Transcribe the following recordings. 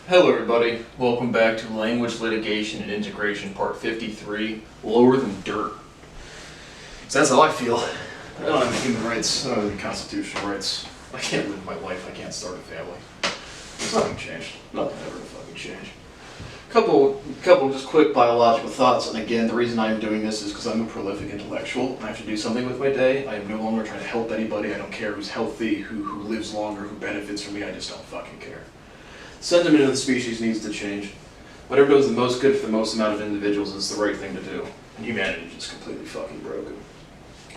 Hello everybody, welcome back to Language Litigation and Integration Part 53, Lower Than Dirt. So that's how I feel. I don't have any human rights, I don't have any constitutional rights. I can't live my life, I can't start a family. It's nothing changed. Nothing ever to fucking change. Couple just quick biological thoughts, and again, the reason I'm doing this is because I'm a prolific intellectual, and I have to do something with my day. I am no longer trying to help anybody, I don't care who's healthy, who lives longer, who benefits from me, I just don't fucking care. Sentiment of the species needs to change. Whatever does the most good for the most amount of individuals is the right thing to do. And humanity is just completely fucking broken.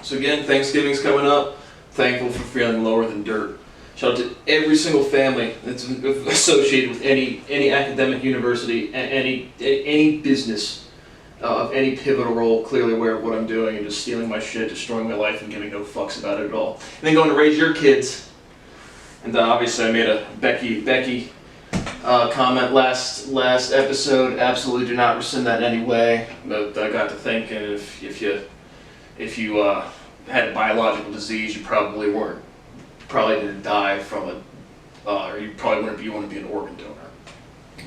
So again, Thanksgiving's coming up. Thankful for feeling lower than dirt. Shout out to every single family that's associated with any academic university, any business of any pivotal role, clearly aware of what I'm doing and just stealing my shit, destroying my life, and giving no fucks about it at all. And then going to raise your kids. And obviously I made a Becky comment last episode. Absolutely do not rescind that in any way. But I got to thinking, if you had a biological disease, you probably didn't die from it, or you probably wouldn't want to be an organ donor.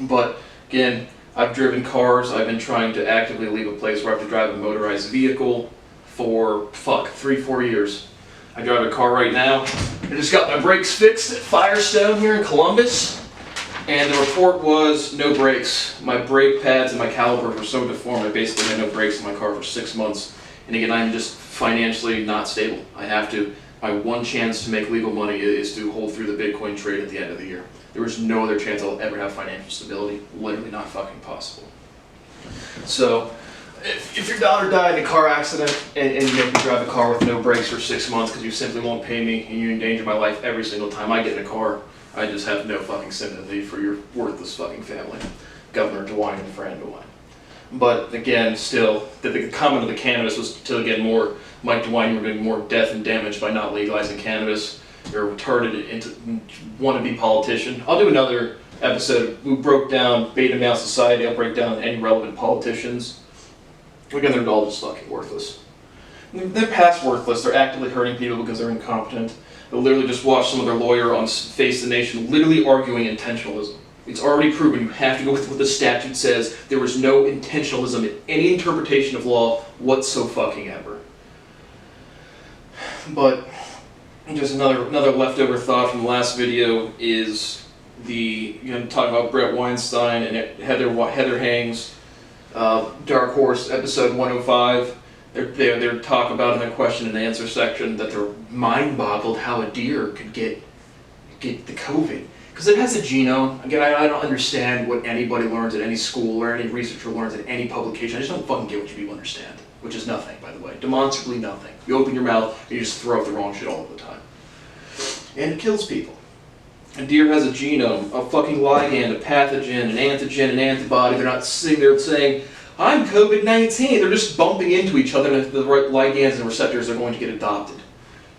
But again, I've driven cars. I've been trying to actively leave a place where I have to drive a motorized vehicle for 3-4 years. I drive a car right now. I just got my brakes fixed at Firestone here in Columbus. And the report was no brakes. My brake pads and my calipers were so deformed I basically had no brakes in my car for 6 months. And again, I'm just financially not stable. I have to. My one chance to make legal money is to hold through the Bitcoin trade at the end of the year. There is no other chance I'll ever have financial stability. Literally not fucking possible. So, if your daughter died in a car accident and you make me drive a car with no brakes for 6 months because you simply won't pay me and you endanger my life every single time I get in a car, I just have no fucking sympathy for your worthless fucking family. Governor DeWine and Fran DeWine. But again, still, the comment of the cannabis was to again more, Mike DeWine, you're doing more death and damage by not legalizing cannabis. You're a retarded wannabe politician. I'll do another episode. We broke down beta male society. I'll break down any relevant politicians. Again, they're all just fucking worthless. They're past worthless. They're actively hurting people because they're incompetent. They'll literally just watch some other lawyer on Face the Nation literally arguing intentionalism. It's already proven. You have to go with what the statute says. There was no intentionalism in any interpretation of law whatsoever. But just another leftover thought from the last video is talking about Brett Weinstein and Heather Hangs, Dark Horse episode 105. They're talk about in the question and answer section that they're mind-boggled how a deer could get the COVID. Because it has a genome. Again, I don't understand what anybody learns at any school or any researcher learns at any publication. I just don't fucking get what you people understand. Which is nothing, by the way. Demonstrably nothing. You open your mouth and you just throw out the wrong shit all of the time. And it kills people. A deer has a genome, a fucking ligand, a pathogen, an antigen, an antibody. They're not sitting there saying, I'm COVID-19. They're just bumping into each other, and if the right ligands and receptors are going to get adopted.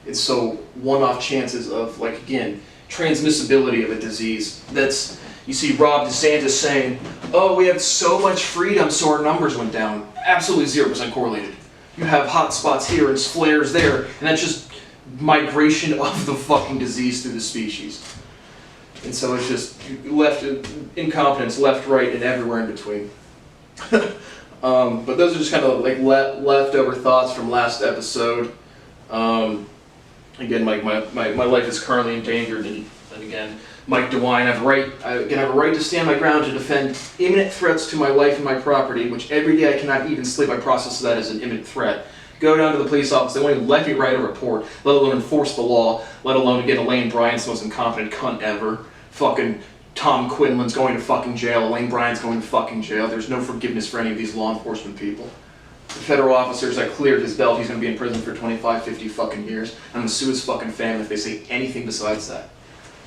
It's so one-off chances of, transmissibility of a disease. You see Rob DeSantis saying, oh, we have so much freedom, so our numbers went down. Absolutely 0% correlated. You have hot spots here and flares there, and that's just migration of the fucking disease through the species. And so it's just incompetence, left, right, and everywhere in between. But those are just kind of leftover thoughts from last episode. Again, my life is currently endangered, and again, Mike DeWine, I have a right to stand my ground to defend imminent threats to my life and my property, which every day I cannot even sleep. I process that as an imminent threat. Go down to the police office, they won't even let me write a report, let alone enforce the law, let alone get Elaine Bryant's the most incompetent cunt ever. Fucking Tom Quinlan's going to fucking jail, Elaine Bryant's going to fucking jail. There's no forgiveness for any of these law enforcement people. The federal officers that cleared his belt, he's going to be in prison for 25, 50 fucking years. I'm going to sue his fucking family if they say anything besides that.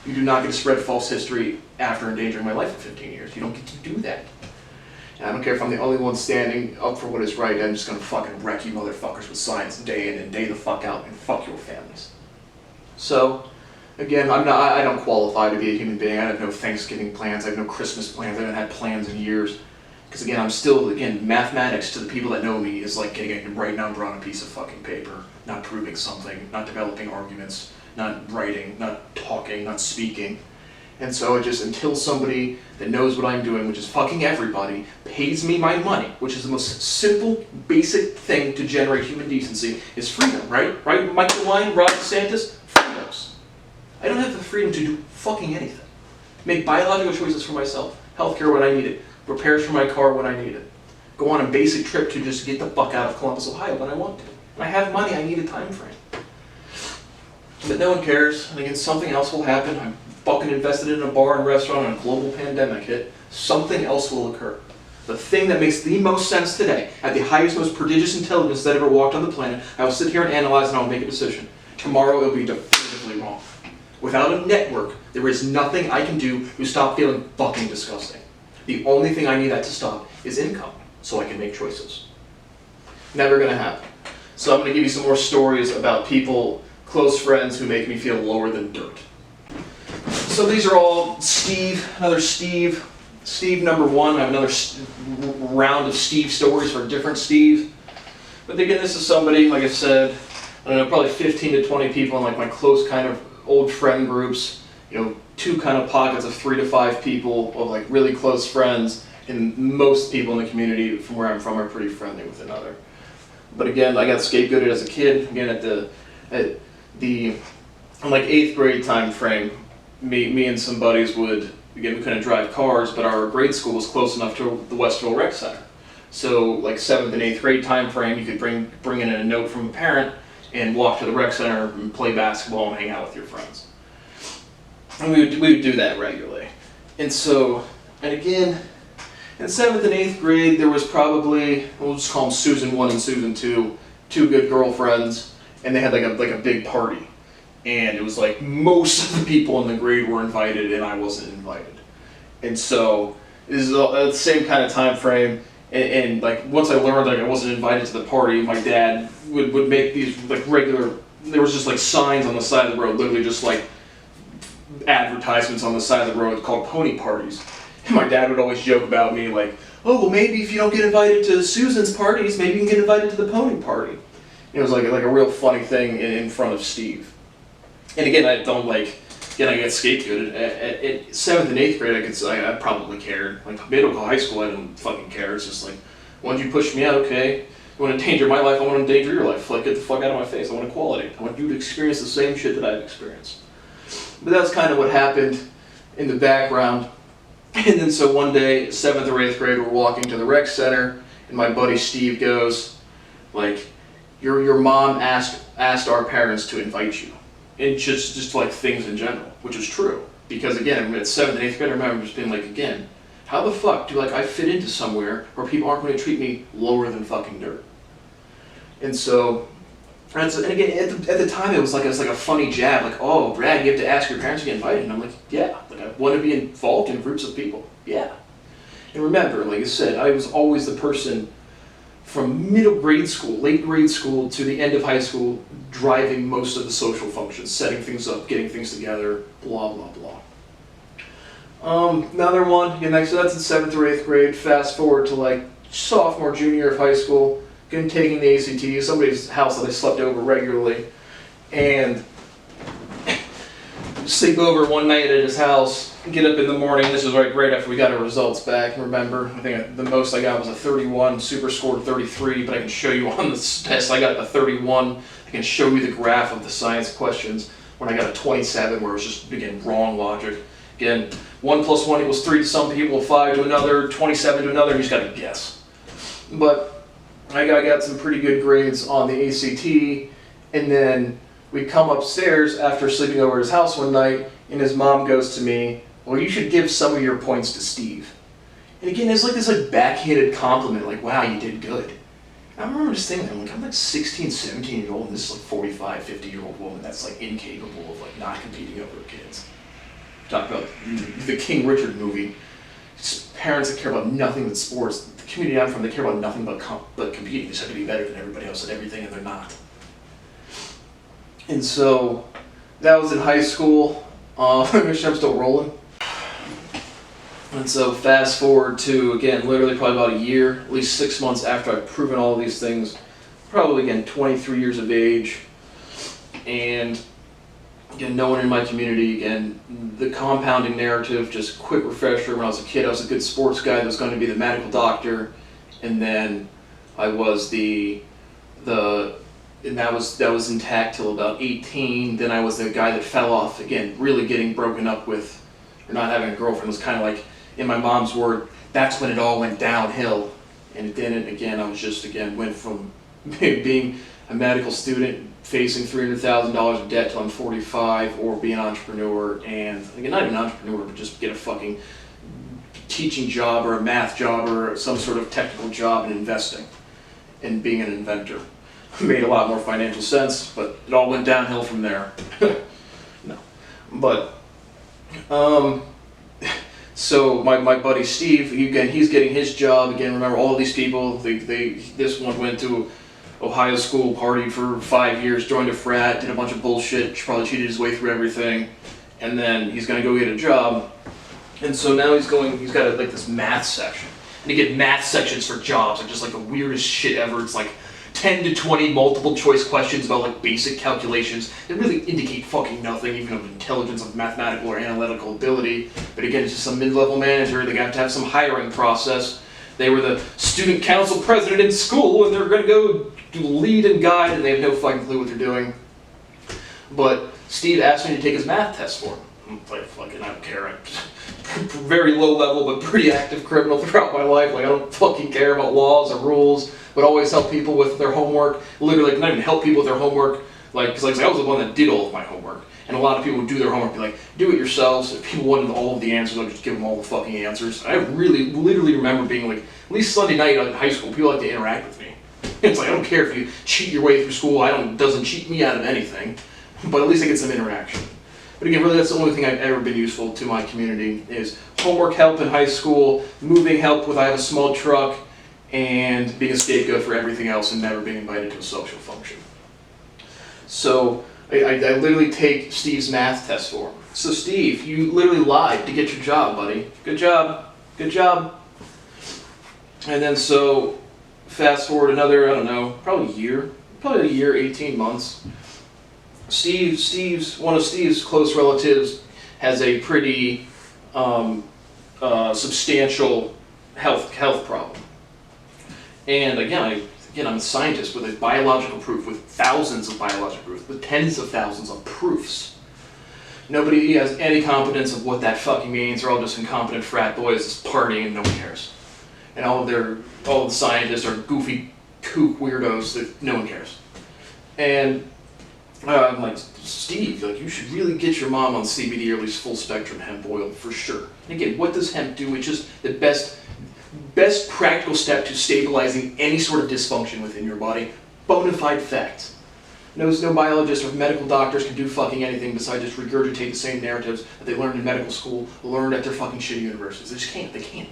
You do not get to spread false history after endangering my life for 15 years. You don't get to do that. And I don't care if I'm the only one standing up for what is right, I'm just going to fucking wreck you motherfuckers with science day in and day the fuck out, and fuck your families. So, again, I don't qualify to be a human being. I have no Thanksgiving plans, I have no Christmas plans, I haven't had plans in years. Because again, I'm still, mathematics to the people that know me is like getting a right number on a piece of fucking paper, not proving something, not developing arguments, not writing, not talking, not speaking. And so until somebody that knows what I'm doing, which is fucking everybody, pays me my money, which is the most simple, basic thing to generate human decency, is freedom, right? Right, Michael Lyon, Ron DeSantis? Freedoms. I don't have the freedom to do fucking anything. Make biological choices for myself, healthcare when I need it, repairs for my car when I need it, go on a basic trip to just get the fuck out of Columbus, Ohio when I want to. When I have money, I need a time frame. But no one cares, and again, something else will happen. I'm fucking invested in a bar and restaurant and a global pandemic hit. Something else will occur. The thing that makes the most sense today, at the highest, most prodigious intelligence that ever walked on the planet, I will sit here and analyze and I will make a decision. Tomorrow it will be definitively wrong. Without a network, there is nothing I can do to stop feeling fucking disgusting. The only thing I need that to stop is income, so I can make choices. Never gonna happen. So I'm gonna give you some more stories about people, close friends, who make me feel lower than dirt. So these are all Steve, another Steve, Steve number one. I have another round of Steve stories for different Steve. But again, this is somebody, like I said, I don't know, probably 15 to 20 people in like my close kind of old friend groups, you know, two kind of pockets of 3 to 5 people of like really close friends, and most people in the community from where I'm from are pretty friendly with another. But again, I got scapegoated as a kid. Again, at the in like 8th grade time frame, me and some buddies would, again, we couldn't drive cars, but our grade school was close enough to the Westville Rec Center. So like 7th and 8th grade time frame, you could bring in a note from a parent and walk to the rec center and play basketball and hang out with your friends. And we would do that regularly. And so, and again, in 7th and 8th grade, there was probably, we'll just call them Susan 1 and Susan 2, two good girlfriends, and they had like a big party. And it was like most of the people in the grade were invited and I wasn't invited. And so, this is the same kind of time frame. And like once I learned that I wasn't invited to the party, my dad would make these like regular, there was just like signs on the side of the road, literally just like advertisements on the side of the road called pony parties. And my dad would always joke about me like, oh, well maybe if you don't get invited to Susan's parties, maybe you can get invited to the pony party. And it was like a real funny thing in front of Steve. And again, I don't like, again, I get scapegoated. At 7th and 8th grade, I probably cared. Like middle high school, I didn't fucking care. It's just like, why don't you push me out? Okay. You want to endanger my life, I want to endanger your life. Like, get the fuck out of my face. I want equality. I want you to experience the same shit that I've experienced. But that's kind of what happened in the background. And then so one day, 7th or 8th grade, we're walking to the rec center, and my buddy Steve goes, like, your mom asked our parents to invite you. And just like things in general, which is true. Because again, at 7th and 8th grade, I remember just being like, again, how the fuck do like I fit into somewhere where people aren't going to treat me lower than fucking dirt? And so, and again, at the time, it was like a funny jab, like, oh, Brad, you have to ask your parents to get invited. And I'm like, yeah, like I want to be involved in groups of people, yeah. And remember, like I said, I was always the person from middle grade school, late grade school, to the end of high school, driving most of the social functions, setting things up, getting things together, blah, blah, blah. Another one, again, so that's in 7th or 8th grade. Fast forward to like sophomore, junior year of high school, again, taking the ACT, somebody's house that I slept over regularly, and sleep over one night at his house, get up in the morning. This was right after we got our results back. Remember, I think the most I got was a 31, super scored 33, but I can show you on this test I got a 31. I can show you the graph of the science questions when I got a 27, where it was just, again, wrong logic. Again, 1 + 1 = 3 to some people, 5 to another, 27 to another, you just gotta guess. But I got some pretty good grades on the ACT, and then we come upstairs after sleeping over at his house one night, and his mom goes to me, well, you should give some of your points to Steve. And again, it's like this like backhanded compliment, like, wow, you did good. I remember just thinking, I'm like 16, 17-year-old, and this is like 45, 50-year-old woman that's like incapable of like not competing over her kids. Talk about the King Richard movie. Just parents that care about nothing but sports. The community I'm from, they care about nothing but competing. They just have to be better than everybody else at everything, and they're not. And so that was in high school. Make sure I'm still rolling. And so fast forward to, again, literally probably about a year, at least 6 months after I've proven all of these things, probably again 23 years of age, and again, no one in my community, again, the compounding narrative, just quick refresher, when I was a kid, I was a good sports guy that was going to be the medical doctor, and then I was and that was intact till about 18. Then I was the guy that fell off, again, really getting broken up with, or not having a girlfriend. It was kind of like, in my mom's word, that's when it all went downhill. And it didn't. Again, I was just, again, went from being a medical student, facing $300,000 of debt till I'm 45, or be an entrepreneur, and, again, not even an entrepreneur, but just get a fucking teaching job, or a math job, or some sort of technical job in investing, and being an inventor. Made a lot more financial sense, but it all went downhill from there. No. But, so my buddy Steve, he's getting his job. Again, remember all these people, this one went to Ohio school, partied for 5 years, joined a frat, did a bunch of bullshit, probably cheated his way through everything, and then he's gonna go get a job. And so now he's got like this math section. And to get math sections for jobs are just like the weirdest shit ever. It's like 10 to 20 multiple choice questions about like basic calculations that really indicate fucking nothing, even of intelligence, of mathematical or analytical ability. But again, it's just some mid-level manager. They got to have some hiring process. They were the student council president in school, and they're going to go lead and guide, and they have no fucking clue what they're doing. But Steve asked me to take his math test for him. I'm like, fucking, I don't care. I'm very low level, but pretty active criminal throughout my life. Like, I don't fucking care about laws or rules. Would always help people with their homework. Literally, like, not even help people with their homework. Like, because like, I was the one that did all of my homework. And a lot of people would do their homework, be like, do it yourselves. If people wanted all of the answers, I'd just give them all the fucking answers. I really, literally remember being like, at least Sunday night in high school, people like to interact with me. It's like, I don't care if you cheat your way through school. It doesn't cheat me out of anything. But at least I get some interaction. But again, really, that's the only thing I've ever been useful to my community is homework help in high school, moving help with I have a small truck, and being a scapegoat for everything else and never being invited to a social function. So I literally take Steve's math test for him. So Steve, you literally lied to get your job, buddy. Good job. Good job. And then so fast forward another, I don't know, probably a year, 18 months. One of Steve's close relatives has a pretty substantial health problem. And again, I'm a scientist with a biological proof, with thousands of biological proofs, with tens of thousands of proofs. Nobody has any competence of what that fucking means. They're all just incompetent frat boys just partying and no one cares. And all of the scientists are goofy kook weirdos that no one cares. And I'm like, Steve, like, you should really get your mom on CBD or at least full spectrum hemp oil for sure. And again, what does hemp do? It's just the best practical step to stabilizing any sort of dysfunction within your body. Bona fide fact. No biologist or medical doctors can do fucking anything besides just regurgitate the same narratives that they learned in medical school, learned at their fucking shitty universities. They just can't. They can't.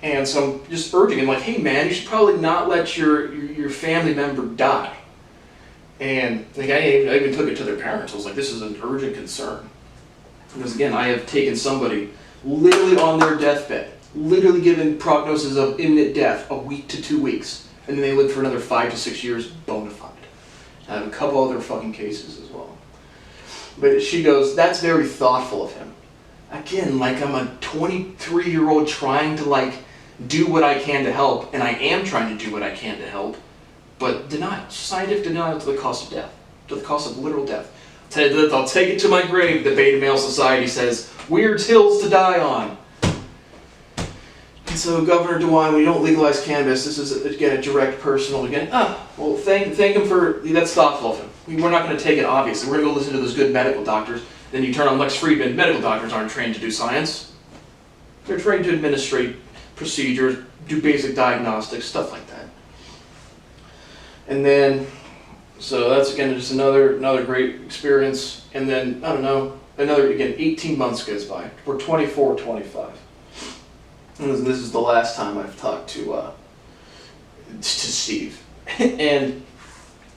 And so I'm just urging him, like, hey man, you should probably not let your family member die. And like, I even took it to their parents. I was like, this is an urgent concern. Because again, I have taken somebody literally on their deathbed, literally given prognosis of imminent death, a week to 2 weeks, and then they live for another 5 to 6 years, bona fide. I have a couple other fucking cases as well. But she goes, that's very thoughtful of him. Again, like, I'm a 23-year-old trying to like do what I can to help, and I am trying to do what I can to help, but denial, scientific denial to the cost of death, to the cost of literal death. I'll take it to my grave, the Beta Male Society says, weird hills to die on. And so Governor DeWine, when you don't legalize cannabis, this is, again, a direct personal, again, well, thank him for, that's thoughtful of him. We're not going to take it, obviously. We're going to go listen to those good medical doctors. Then you turn on Lex Friedman, medical doctors aren't trained to do science. They're trained to administrate procedures, do basic diagnostics, stuff like that. And then, so that's again just another great experience. And then, I don't know, another, again, 18 months goes by. We're 24, 25. And this is the last time I've talked to Steve. And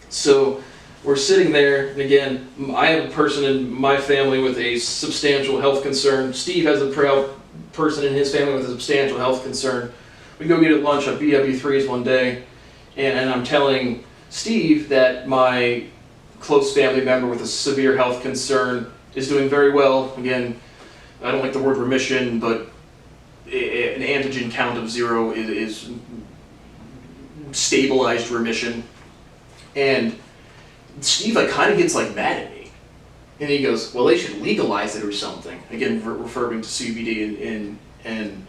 so we're sitting there, and again, I have a person in my family with a substantial health concern. Steve has a person in his family with a substantial health concern. We go get at lunch at BW3's one day, and I'm telling Steve that my close family member with a severe health concern is doing very well. Again, I don't like the word remission, but an antigen count of 0 is stabilized remission. And Steve kind of gets mad at me. And he goes, well, they should legalize it or something. Again, referring to CBD and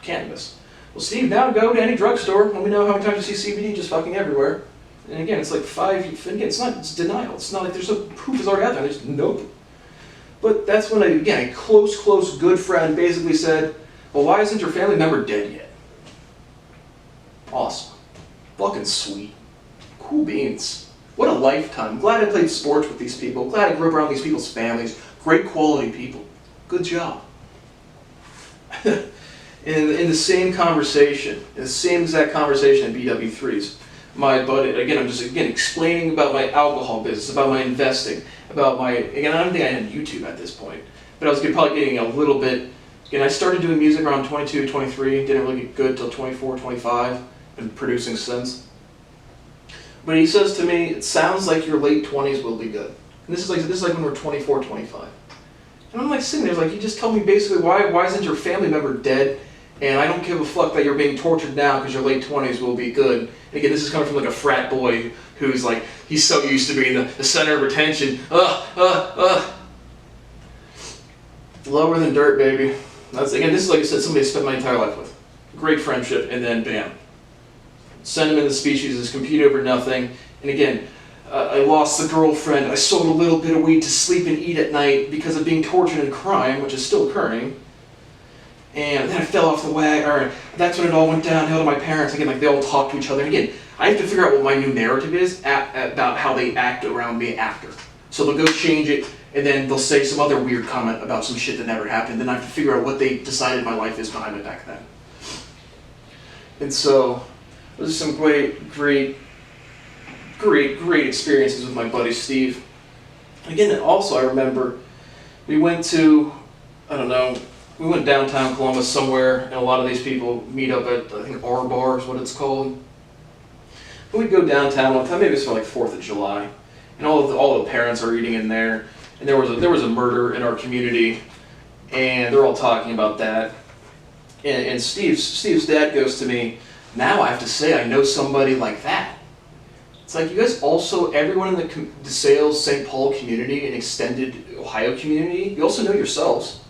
cannabis. Well, Steve, now go to any drugstore. Let me know how many times you see CBD just fucking everywhere. And again, it's 5, again, it's denial. It's not like there's no proof is already out there. There's nope. But that's when, a close good friend basically said, well, why isn't your family member dead yet? Awesome. Fucking sweet. Cool beans. What a lifetime. Glad I played sports with these people. Glad I grew up around these people's families. Great quality people. Good job. in the same conversation, in the same exact conversation at BW3's, my buddy, again, I'm just explaining about my alcohol business, about my investing, about my, again, I don't think I had YouTube at this point, but I was probably getting a little bit, again, I started doing music around 22, 23, didn't really get good till 24, 25, been producing since. But he says to me, it sounds like your late 20s will be good. And this is like when we're 24, 25. And I'm sitting there, you just told me basically why isn't your family member dead? And I don't give a fuck that you're being tortured now because your late 20s will be good. And again, this is coming from a frat boy who's he's so used to being the center of attention. Lower than dirt, baby. This is like I said, somebody I spent my entire life with. Great friendship, and then bam. Send him in the species, just compete over nothing. And again, I lost the girlfriend. I sold a little bit of weed to sleep and eat at night because of being tortured and crime, which is still occurring. And then I fell off the wagon, or that's when it all went downhill to my parents. Again, they all talk to each other. And again, I have to figure out what my new narrative is about how they act around me after. So they'll go change it, and then they'll say some other weird comment about some shit that never happened. Then I have to figure out what they decided my life is behind it back then. And so, those are some great experiences with my buddy Steve. Again, also I remember we went to, we went downtown Columbus somewhere, and a lot of these people meet up at, I think, R Bar is what it's called. But we'd go downtown one time, maybe it's for 4th of July, and all the parents are eating in there, and there was a murder in our community, and they're all talking about that. And Steve's dad goes to me, now I have to say I know somebody like that. It's you guys also, everyone in the DeSales, St. Paul community and extended Ohio community, you also know yourselves.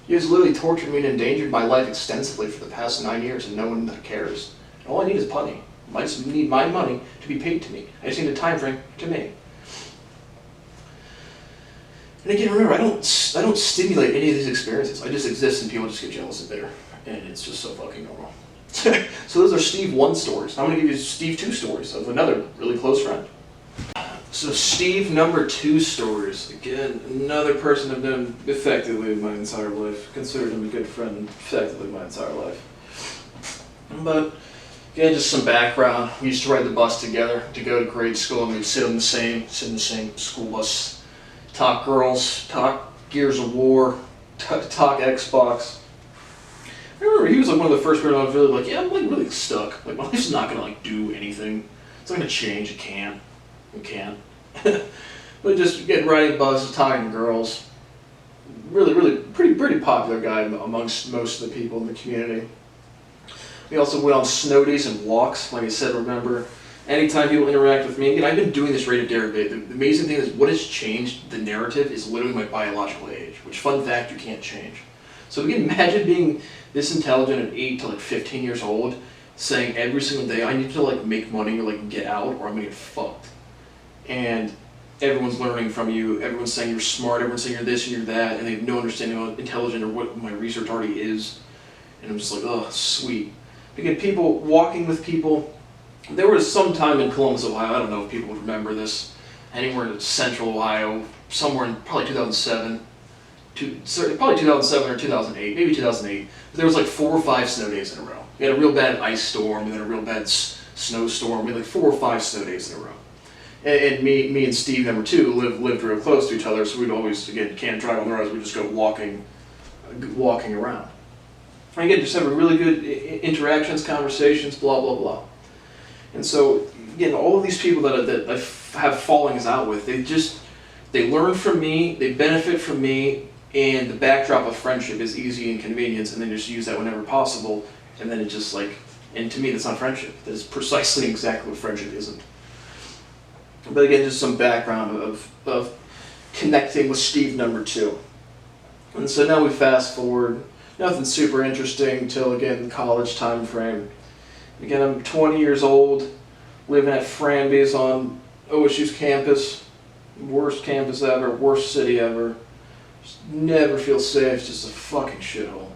You guys literally tortured me and endangered my life extensively for the past 9 years, and no one cares. All I need is money. I just need my money to be paid to me. I just need a time frame to me. And again, remember, I don't stimulate any of these experiences. I just exist, and people just get jealous and bitter, and it's just so fucking normal. So those are Steve 1 stories. I'm going to give you Steve 2 stories of another really close friend. So Steve number 2 stories. Again, another person I've known effectively my entire life. Considered him a good friend effectively my entire life. But again, just some background. We used to ride the bus together to go to grade school, and we'd sit in the same school bus, talk girls, talk Gears of War, talk Xbox. I remember he was one of the first people I was really yeah, I'm really stuck. My life's not gonna do anything. It's not gonna change. It can't. It can't. But just getting riding buses, talking to girls. Really pretty popular guy amongst most of the people in the community. We also went on snow days and walks. Like I said, remember, anytime people interact with me, again, I've been doing this rate of derivate. The amazing thing is what has changed the narrative is literally my biological age, which, fun fact, you can't change. So again, imagine being this intelligent at 8 to 15 years old, saying every single day, I need to make money or get out or I'm gonna get fucked. And everyone's learning from you, everyone's saying you're smart, everyone's saying you're this and you're that, and they have no understanding of intelligent or what my research already is. And I'm just oh, sweet. Again, people, walking with people. There was some time in Columbus, Ohio, I don't know if people would remember this, anywhere in central Ohio, somewhere in probably 2007, probably 2007 or 2008, maybe 2008, but there was 4 or 5 snow days in a row. We had a real bad ice storm, and then a real bad snowstorm. We had 4 or 5 snow days in a row. And me and Steve, number 2, lived real close to each other, so we'd always, again, can't drive on the roads, we'd just go walking around. And again, just having really good interactions, conversations, blah, blah, blah. And so, again, all of these people that I have fallings out with, they learn from me, they benefit from me, and the backdrop of friendship is easy and convenience, and then just use that whenever possible, and then it just like, and to me that's not friendship. That is precisely exactly what friendship isn't. But again, just some background of connecting with Steve number 2. And so now we fast forward, nothing super interesting till again college time frame. Again, I'm 20 years old, living at Framby's on OSU's campus, worst campus ever, worst city ever. Just never feel safe, just a fucking shithole.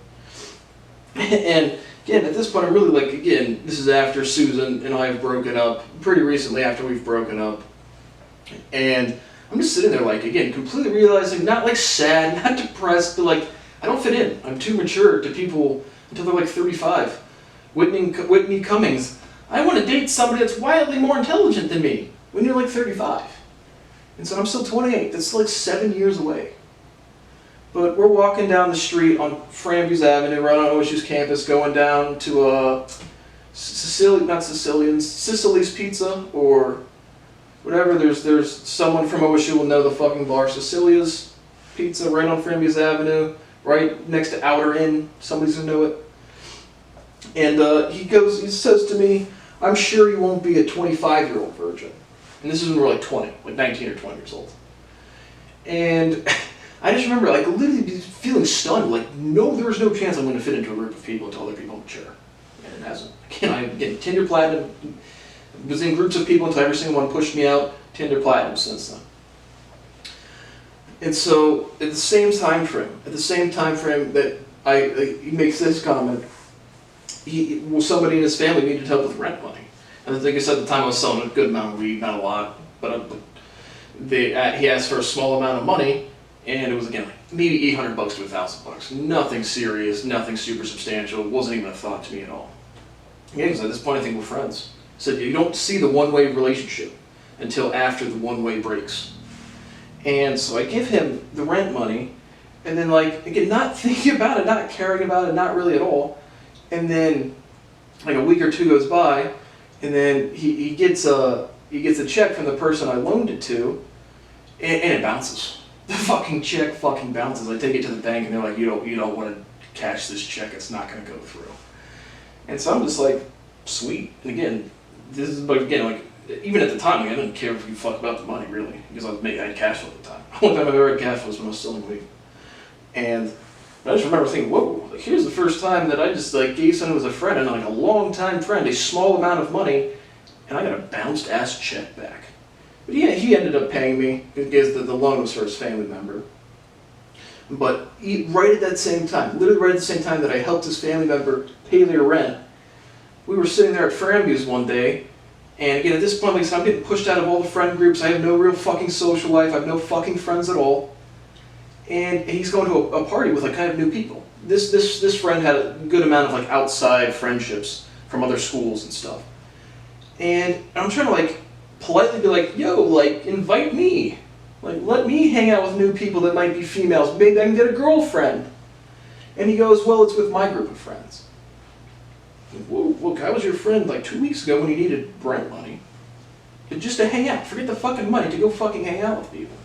And again, at this point, I'm really like, again, this is after Susan and I have broken up, pretty recently after we've broken up. And I'm just sitting there like, again, completely realizing, not like sad, not depressed, but like, I don't fit in. I'm too mature to people until they're like 35. Whitney Cummings, I want to date somebody that's wildly more intelligent than me when you're like 35. And so I'm still 28. That's like 7 years away. But we're walking down the street on Framby's Avenue, right on OSU's campus, going down to Sicily's Pizza, or whatever. There's someone from OSU will know the fucking bar. Cecilia's Pizza, right on Framby's Avenue, right next to Outer Inn. Somebody's gonna know it. And he says to me, I'm sure you won't be a 25-year-old virgin. And this is when we're like 20, like 19 or 20 years old. And I just remember like literally feeling stunned, like no, there's no chance I'm going to fit into a group of people until other people mature. And it hasn't. Again, Tinder Platinum, was in groups of people until every single one pushed me out. Tinder Platinum since then. And so at the same time frame that he makes this comment, somebody in his family needed help with rent money. And I think I said at the time I was selling a good amount of weed, not a lot, but he asked for a small amount of money, and it was again like maybe $800 to $1,000. Nothing serious, nothing super substantial. It wasn't even a thought to me at all. Yeah, because at this point I think we're friends. So you don't see the one-way relationship until after the one-way breaks. And so I give him the rent money, and then like again, not thinking about it, not caring about it, not really at all. And then like a week or two goes by, and then he gets a check from the person I loaned it to, and it bounces. The fucking check fucking bounces. I take it to the bank, and they're like, you don't want to cash this check. It's not going to go through. And so I'm just like, sweet. And again, this is like even at the time, like, I didn't care if you fuck about the money really, because I had cash flow at the time. The only time I've ever had cash flow was when I was selling weed. And I just remember thinking, whoa, like, here's the first time that I just like gave someone who was a friend, and like a long-time friend, a small amount of money, and I got a bounced-ass check back. But yeah, he ended up paying me because the loan was for his family member. But right at that same time, literally right at the same time that I helped his family member pay their rent, we were sitting there at Framby's one day, and again, at this point, like I said, I'm getting pushed out of all the friend groups. I have no real fucking social life. I have no fucking friends at all. And he's going to a party with like kind of new people. This friend had a good amount of like outside friendships from other schools and stuff. And I'm trying to like politely be like, yo, like invite me. Like let me hang out with new people that might be females. Maybe I can get a girlfriend. And he goes, well, it's with my group of friends. Whoa, look, I was your friend like 2 weeks ago when you needed rent money. Just to hang out. Forget the fucking money, to go fucking hang out with people.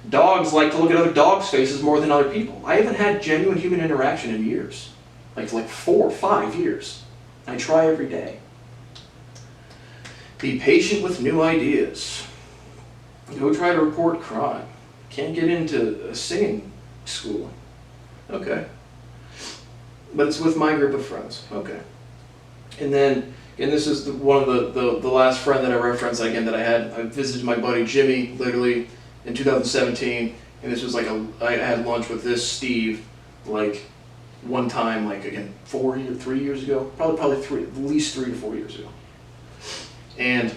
Dogs like to look at other dogs' faces more than other people. I haven't had genuine human interaction in years. Like 4 or 5 years. I try every day. Be patient with new ideas. Go try to report crime. Can't get into a singing school. Okay. But it's with my group of friends. Okay. And then, and this is one of the last friend that I referenced again that I had. I visited my buddy Jimmy literally in 2017, and this was like I had lunch with this Steve like one time, like again 3 years ago, probably at least 3 to 4 years ago. And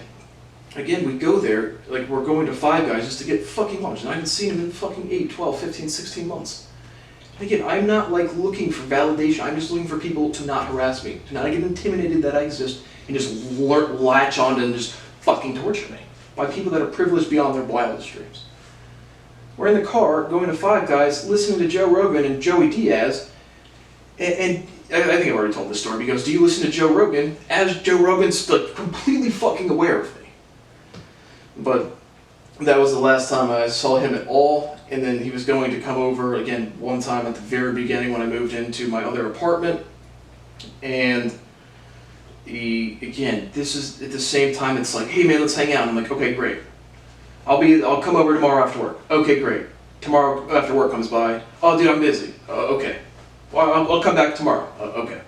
again, we go there, like we're going to Five Guys just to get fucking lunch, and I haven't seen him in fucking 8, 12, 15, 16 months. Again, I'm not like looking for validation. I'm just looking for people to not harass me, to not get intimidated that I exist, and just latch onto and just fucking torture me by people that are privileged beyond their wildest dreams. We're in the car going to Five Guys, listening to Joe Rogan and Joey Diaz, and I think I've already told this story, because do you listen to Joe Rogan? As Joe Rogan's like completely fucking aware of me. But that was the last time I saw him at all, and then he was going to come over again one time at the very beginning when I moved into my other apartment, and again, this is at the same time, it's like, hey man, let's hang out. And I'm like, okay, great. I'll come over tomorrow after work. Okay, great. Tomorrow after work comes by. Oh, dude, I'm busy. Okay. Well, I'll come back tomorrow. Okay.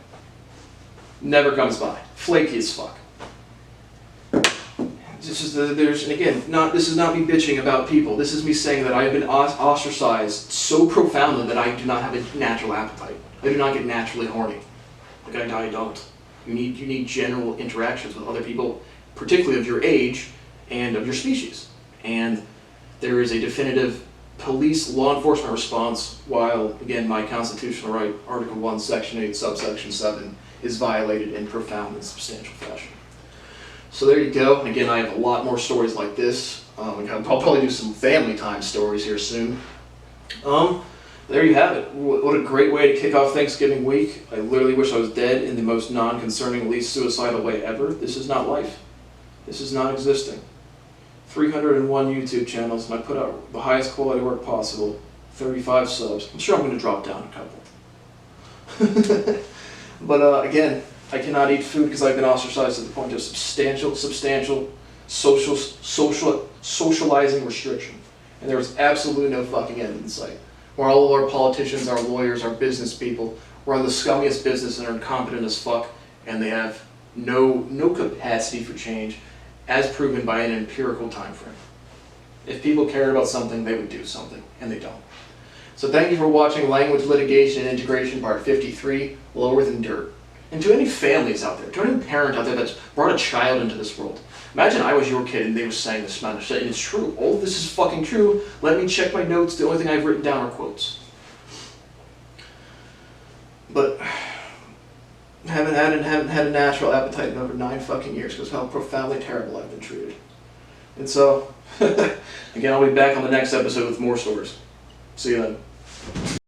Never comes by. Flaky as fuck. This is not me bitching about people. This is me saying that I have been ostracized so profoundly that I do not have a natural appetite. I do not get naturally horny. Like I don't. You need general interactions with other people, particularly of your age and of your species. And there is a definitive police law enforcement response while, again, my constitutional right, Article 1, Section 8, Subsection 7, is violated in profound and substantial fashion. So there you go. Again, I have a lot more stories like this. I'll probably do some family time stories here soon. There you have it. What a great way to kick off Thanksgiving week. I literally wish I was dead in the most non-concerning, least suicidal way ever. This is not life. This is not existing. 301 YouTube channels, and I put out the highest quality work possible. 35 subs. I'm sure I'm going to drop down a couple. But again, I cannot eat food because I've been ostracized to the point of substantial socializing restriction. And there is absolutely no fucking end in sight. Where all of our politicians, our lawyers, our business people, run the scummiest business and are incompetent as fuck, and they have no capacity for change, as proven by an empirical time frame. If people cared about something, they would do something, and they don't. So thank you for watching Language Litigation and Integration Part 53, Lower Than Dirt. And to any families out there, to any parent out there that's brought a child into this world, imagine I was your kid and they were saying this amount of shit, and it's true. All of this is fucking true. Let me check my notes. The only thing I've written down are quotes. But haven't had a natural appetite in over 9 fucking years because of how profoundly terrible I've been treated. And so, again, I'll be back on the next episode with more stories. See you then.